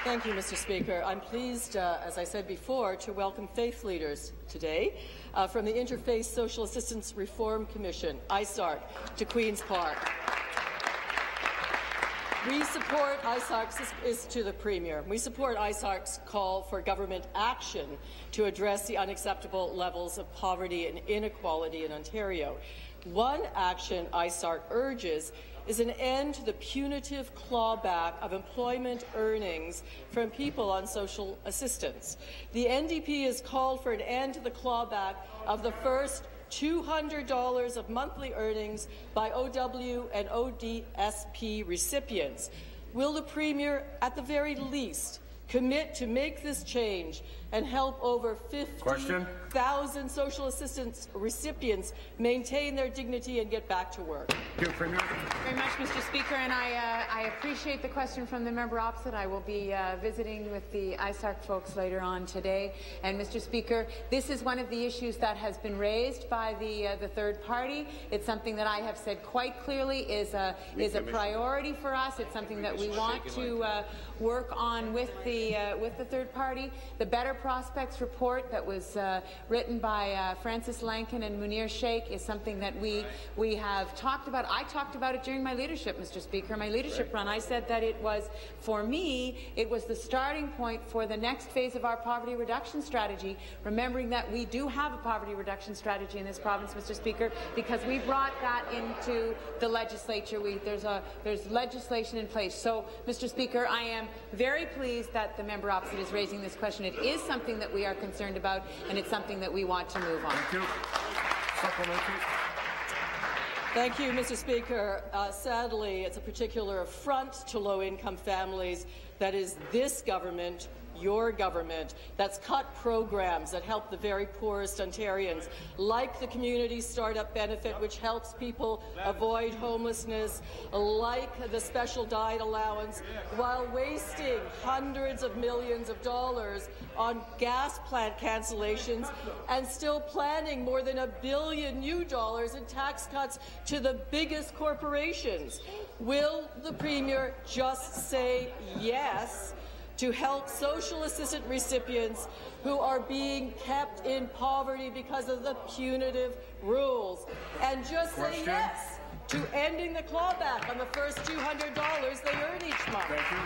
Thank you, Mr. Speaker. I'm pleased, as I said before, to welcome faith leaders today from the Interfaith Social Assistance Reform Commission, ISARC, to Queen's Park. We support ISARC's, this is to the Premier, we support ISARC's call for government action to address the unacceptable levels of poverty and inequality in Ontario. One action ISARC urges is an end to the punitive clawback of employment earnings from people on social assistance. The NDP has called for an end to the clawback of the first $200 of monthly earnings by OW and ODSP recipients. Will the Premier, at the very least, commit to make this change and help over 50,000 social assistance recipients maintain their dignity and get back to work? Thank you very much, Mr. Speaker, and I appreciate the question from the member opposite. I will be visiting with the ISARC folks later on today. And, Mr. Speaker, this is one of the issues that has been raised by the third party. It's something that I have said quite clearly is a priority for us. It's something that we want to work on with the third party. The Better Prospects report that was written by Francis Lankin and Munir Sheikh is something that we have talked about. I talked about it during my leadership, Mr. Speaker, my leadership run. I said that it was, for me, it was the starting point for the next phase of our poverty reduction strategy, remembering that we do have a poverty reduction strategy in this province, Mr. Speaker, because we brought that into the legislature. There's legislation in place. So, Mr. Speaker, I am very pleased that the member opposite is raising this question. It is something that we are concerned about, and it's something that we want to move on. Thank you. Supplementary. Thank you, Mr. Speaker. Sadly, it's a particular affront to low-income families that is this government, your government, that's cut programs that help the very poorest Ontarians, like the Community Startup Benefit, which helps people avoid homelessness, like the Special Diet Allowance, while wasting hundreds of millions of dollars on gas plant cancellations and still planning more than $1 billion new dollars in tax cuts to the biggest corporations. Will the Premier just say yes to help social assistance recipients who are being kept in poverty because of the punitive rules, and just say yes to ending the clawback on the first $200 they earn each month? Thank you.